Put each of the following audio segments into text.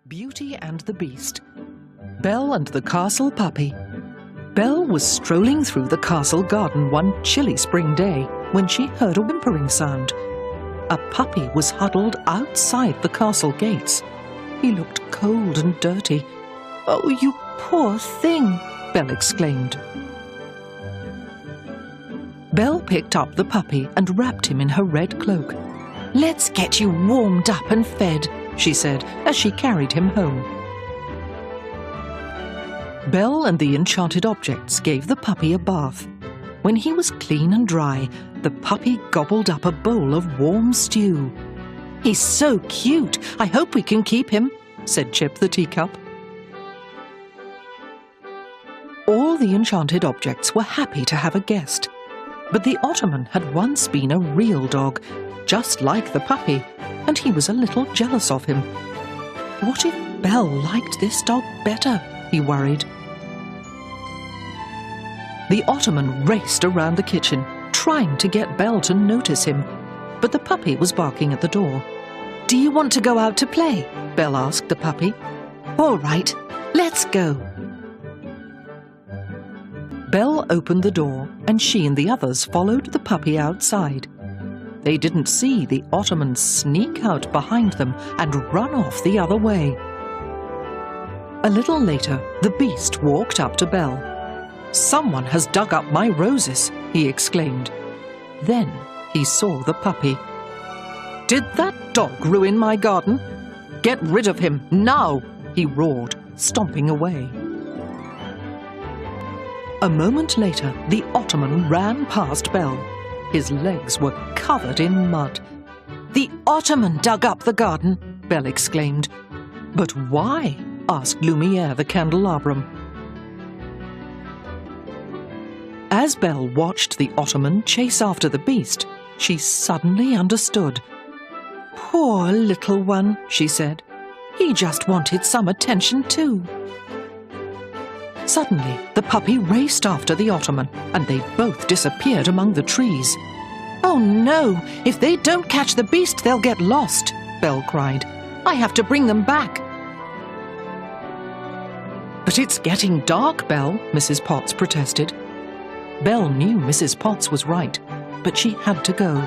Beauty and the Beast. Belle and the Castle Puppy. Belle was strolling through the castle garden one chilly spring day when she heard a whimpering sound. A puppy was huddled outside the castle gates. He looked cold and dirty. "Oh, you poor thing!" Belle exclaimed. Belle picked up the puppy and wrapped him in her red cloak. "Let's get you warmed up and fed," she said as she carried him home. Belle and the enchanted objects gave the puppy a bath. When he was clean and dry, the puppy gobbled up a bowl of warm stew. "He's so cute! I hope we can keep him," said Chip the teacup. All the enchanted objects were happy to have a guest. But the Ottoman had once been a real dog, just like the puppy, and he was a little jealous of him. What if Belle liked this dog better? He worried. The Ottoman raced around the kitchen, trying to get Belle to notice him, but the puppy was barking at the door. "Do you want to go out to play?" Belle asked the puppy. "All right, let's go." Belle opened the door, and she and the others followed the puppy outside. They didn't see the Ottoman sneak out behind them and run off the other way. A little later, the beast walked up to Belle. "Someone has dug up my roses," he exclaimed. Then he saw the puppy. "Did that dog ruin my garden? Get rid of him now!" he roared, stomping away. A moment later, the Ottoman ran past Belle. His legs were covered in mud. "The Ottoman dug up the garden!" Belle exclaimed. "But why?" asked Lumiere the candelabrum. As Belle watched the Ottoman chase after the beast, she suddenly understood. "Poor little one," she said. "He just wanted some attention too." Suddenly, the puppy raced after the Ottoman, and they both disappeared among the trees. "Oh no! If they don't catch the beast, they'll get lost!" Belle cried. "I have to bring them back." "But it's getting dark, Belle," Mrs. Potts protested. Belle knew Mrs. Potts was right, but she had to go.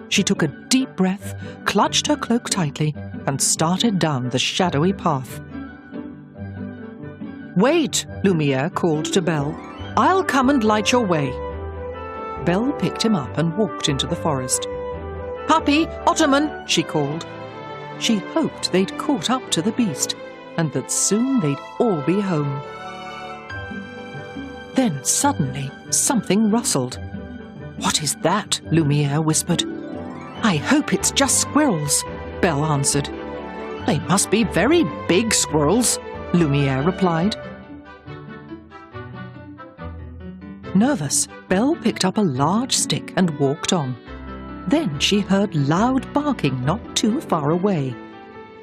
She took a deep breath, clutched her cloak tightly, and started down the shadowy path. "Wait," Lumiere called to Belle. "I'll come and light your way." Belle picked him up and walked into the forest. "Puppy, Ottoman," she called. She hoped they'd caught up to the beast, and that soon they'd all be home. Then suddenly something rustled. "What is that?" Lumiere whispered. "I hope it's just squirrels," Belle answered. "They must be very big squirrels," Lumiere replied. Nervous, Belle picked up a large stick and walked on. Then she heard loud barking not too far away.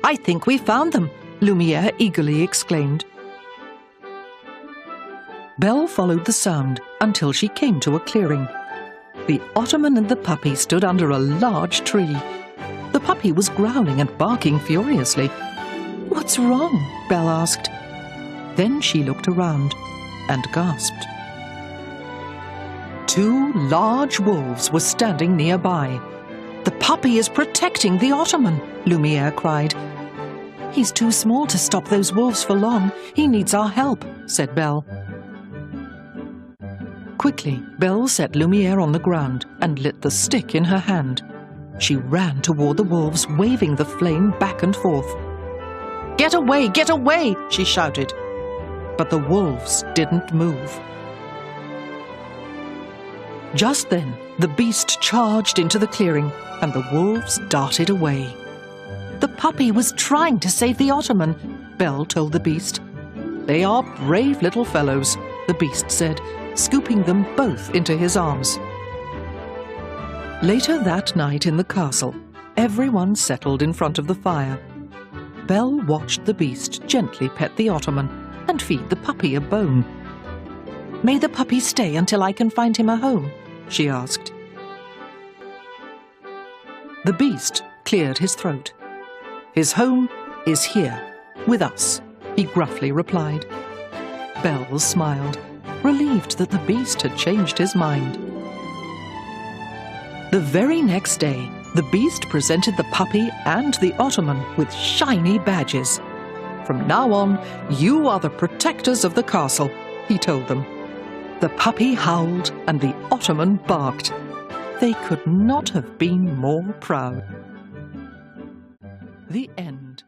"I think we found them," Lumiere eagerly exclaimed. Belle followed the sound until she came to a clearing. The Ottoman and the puppy stood under a large tree. The puppy was growling and barking furiously. "What's wrong?" Belle asked. Then she looked around and gasped. Two large wolves were standing nearby. "The puppy is protecting the Ottoman," Lumiere cried. "He's too small to stop those wolves for long. He needs our help," said Belle. Quickly, Belle set Lumiere on the ground and lit the stick in her hand. She ran toward the wolves, waving the flame back and forth. "Get away! Get away!" she shouted. But the wolves didn't move. Just then, the beast charged into the clearing, and the wolves darted away. "The puppy was trying to save the Ottoman," Belle told the beast. "They are brave little fellows," the beast said, scooping them both into his arms. Later that night in the castle, everyone settled in front of the fire. Belle watched the beast gently pet the Ottoman and feed the puppy a bone. "May the puppy stay until I can find him a home?" she asked. The beast cleared his throat. "His home is here," "With us," he gruffly replied. Belle smiled, relieved that the beast had changed his mind. The very next day, the beast presented the puppy and the Ottoman with shiny badges. "From now on, you are the protectors of the castle," he told them. The puppy howled and the Ottoman barked. They could not have been more proud. The end.